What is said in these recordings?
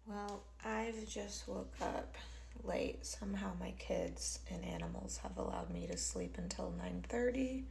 Well, I've just woke up late. Somehow my kids and animals have allowed me to sleep until 9:30.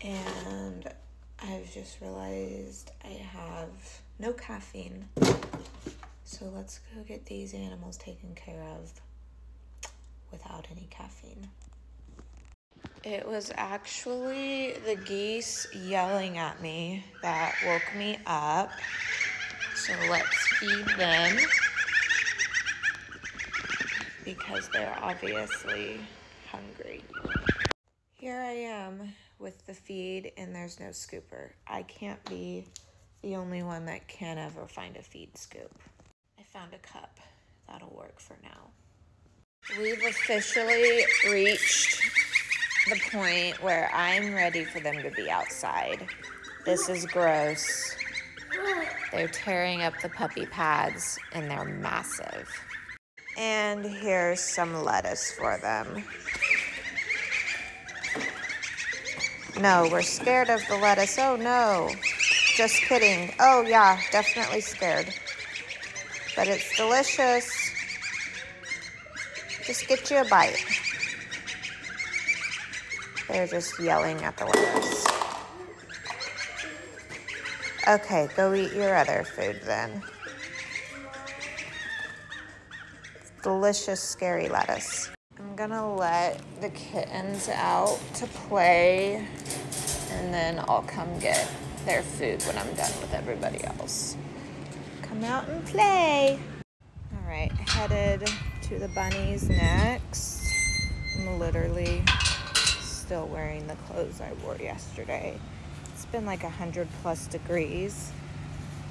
And I've just realized I have no caffeine. So let's go get these animals taken care of without any caffeine. It was actually the geese yelling at me that woke me up. So let's feed them because they're obviously hungry. Here I am with the feed and there's no scooper. I can't be the only one that can't ever find a feed scoop. I found a cup. That'll work for now. We've officially reached the point where I'm ready for them to be outside. This is gross. They're tearing up the puppy pads and they're massive. And here's some lettuce for them. No, we're scared of the lettuce. Oh no, just kidding. Oh yeah, definitely scared. But it's delicious. Just get you a bite. They're just yelling at the lettuce. Okay, go eat your other food then. It's delicious, scary lettuce. I'm gonna let the kittens out to play, and then I'll come get their food when I'm done with everybody else. Come out and play. All right, headed to the bunnies next. I'm literally still wearing the clothes I wore yesterday. It's been like 100+ degrees,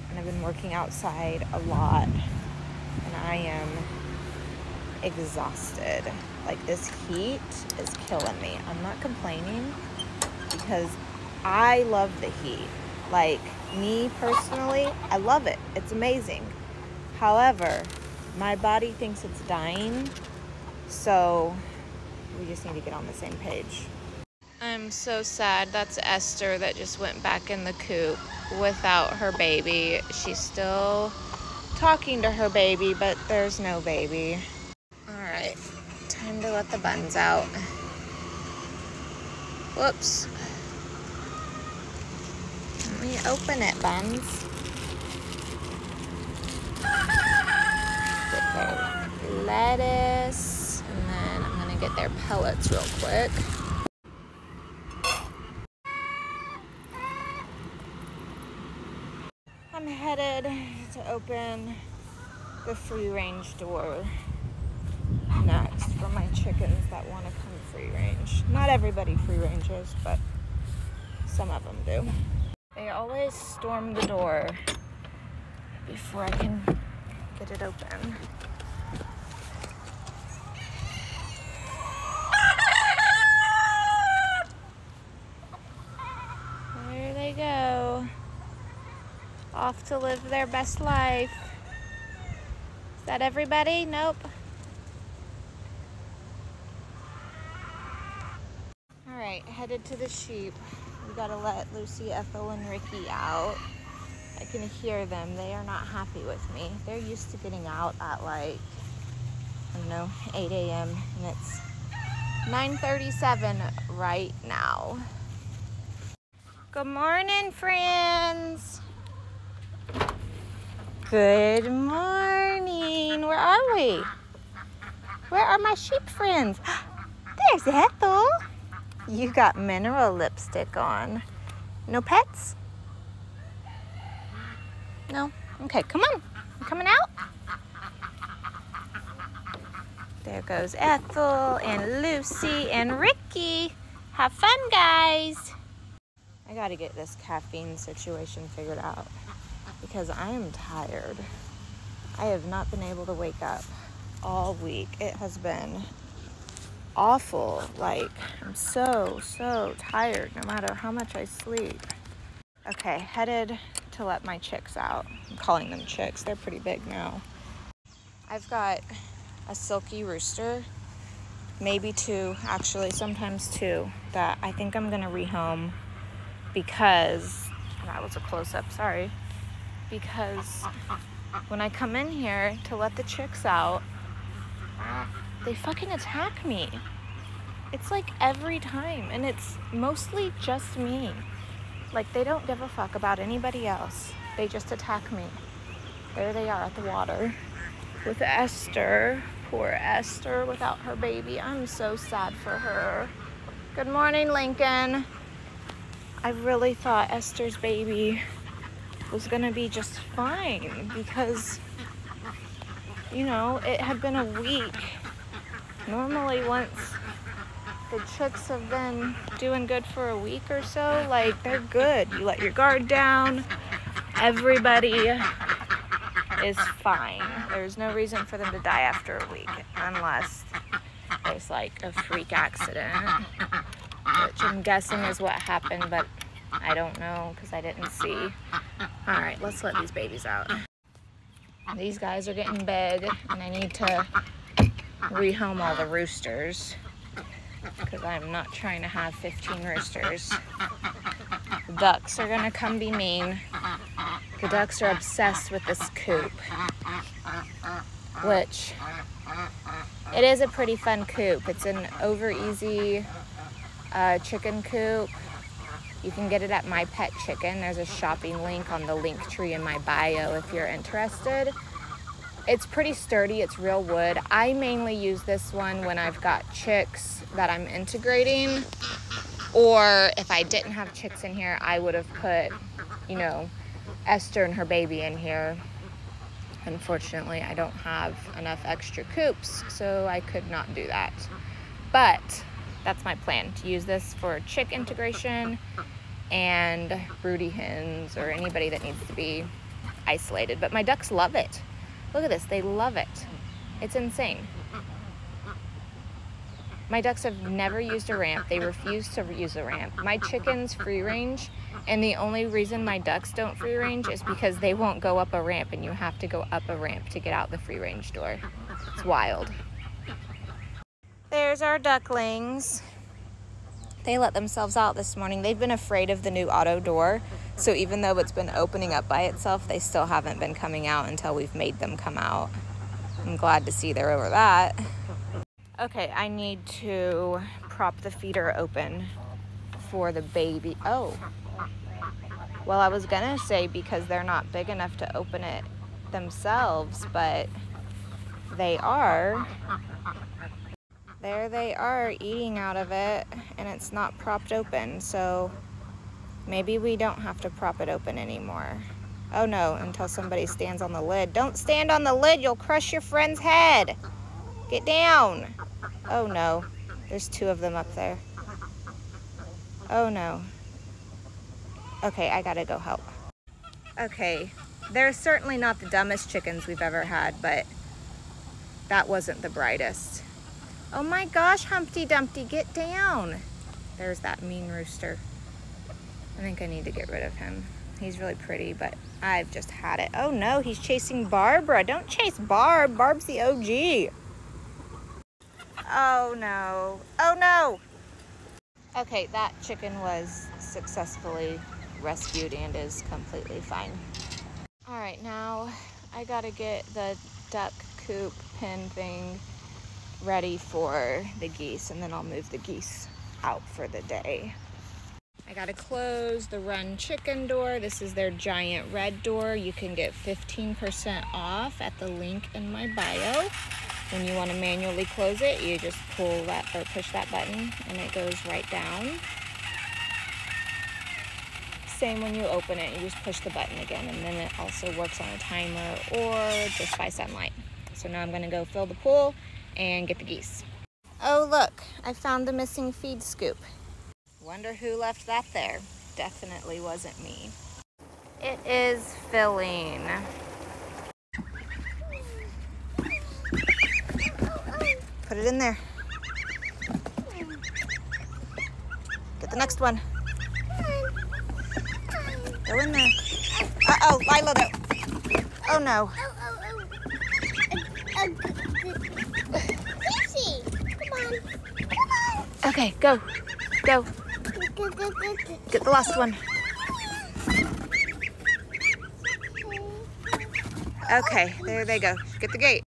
and I've been working outside a lot, and I am exhausted. Like, this heat is killing me. I'm not complaining because I love the heat. Like, me personally, I love it. It's amazing. However, my body thinks it's dying, so we just need to get on the same page. I'm so sad. That's Esther that just went back in the coop without her baby. She's still talking to her baby, but there's no baby. All right, time to let the buns out. Whoops. Let me open it, buns. Get their lettuce, and then I'm gonna get their pellets real quick. I'm headed to open the free range door next for my chickens that want to come free range. Not everybody free ranges, but some of them do. They always storm the door before I can get it open. There they go. Off to live their best life. Is that everybody? Nope. All right, headed to the sheep. We gotta let Lucy, Ethel, and Ricky out. I can hear them. They are not happy with me. They're used to getting out at like, I don't know, 8 a.m. and it's 9:37 right now. Good morning, friends. Good morning. Where are we? Where are my sheep friends? There's Ethel. You got mineral lipstick on. No pets? No? Okay, come on. You coming out? There goes Ethel and Lucy and Ricky. Have fun, guys. I gotta get this caffeine situation figured out because I am tired. I have not been able to wake up all week. It has been awful. Like, I'm so tired no matter how much I sleep. Okay, headed to let my chicks out. I'm calling them chicks. They're pretty big now. I've got a silky rooster, maybe two, actually, sometimes two, that I think I'm gonna rehome because, that was a close-up, sorry, because when I come in here to let the chicks out, they fucking attack me. It's like every time, and it's mostly just me. Like, they don't give a fuck about anybody else. They just attack me. There they are at the water with Esther. Poor Esther without her baby. I'm so sad for her. Good morning, Lincoln. I really thought Esther's baby was gonna be just fine because, you know, it had been a week. Normally, once the chicks have been doing good for a week or so, like, they're good. You let your guard down. Everybody is fine. There's no reason for them to die after a week unless there's like a freak accident, which I'm guessing is what happened, but I don't know because I didn't see. All right, let's let these babies out. These guys are getting big, and I need to rehome all the roosters because I'm not trying to have 15 roosters. The ducks are gonna come be mean. The ducks are obsessed with this coop, which it is a pretty fun coop. It's an over easy chicken coop. You can get it at My Pet Chicken. There's a shopping link on the link tree in my bio if you're interested. It's pretty sturdy. It's real wood. I mainly use this one when I've got chicks that I'm integrating, or if I didn't have chicks in here, I would have put, you know, Esther and her baby in here. Unfortunately, I don't have enough extra coops, so I could not do that. But that's my plan, to use this for chick integration and broody hens or anybody that needs to be isolated. But my ducks love it. Look at this, they love it. It's insane. My ducks have never used a ramp. They refuse to use a ramp. My chickens free range, and the only reason my ducks don't free range is because they won't go up a ramp, and you have to go up a ramp to get out the free range door. It's wild. There's our ducklings. They let themselves out this morning. They've been afraid of the new auto door, so even though it's been opening up by itself, they still haven't been coming out until we've made them come out. I'm glad to see they're over that. Okay, I need to prop the feeder open for the baby. Oh, well, I was gonna say because they're not big enough to open it themselves, but they are. There they are eating out of it, and it's not propped open, so maybe we don't have to prop it open anymore. Oh no, until somebody stands on the lid. Don't stand on the lid, you'll crush your friend's head. Get down. Oh no, there's two of them up there. Oh no. Okay, I gotta go help. Okay, they're certainly not the dumbest chickens we've ever had, but that wasn't the brightest. Oh my gosh, Humpty Dumpty, get down. There's that mean rooster. I think I need to get rid of him. He's really pretty, but I've just had it. Oh no, he's chasing Barbara. Don't chase Barb. Barb's the OG. Oh no. Oh no. Okay, that chicken was successfully rescued and is completely fine. All right, now I gotta get the duck coop pen thing ready for the geese, and then I'll move the geese out for the day. I gotta close the Run Chicken door. This is their giant red door. You can get 15% off at the link in my bio. When you want to manually close it, you just pull that or push that button and it goes right down. Same when you open it, you just push the button again, and then it also works on a timer or just by sunlight. So now I'm gonna go fill the pool and get the geese. Oh look, I found the missing feed scoop. Wonder who left that there. Definitely wasn't me. It is filling. Put it in there. Get the next one. Go in there. Uh-oh, Lila, though. Oh no. Okay, go. Go. Get the last one. Okay, there they go. Get the gate.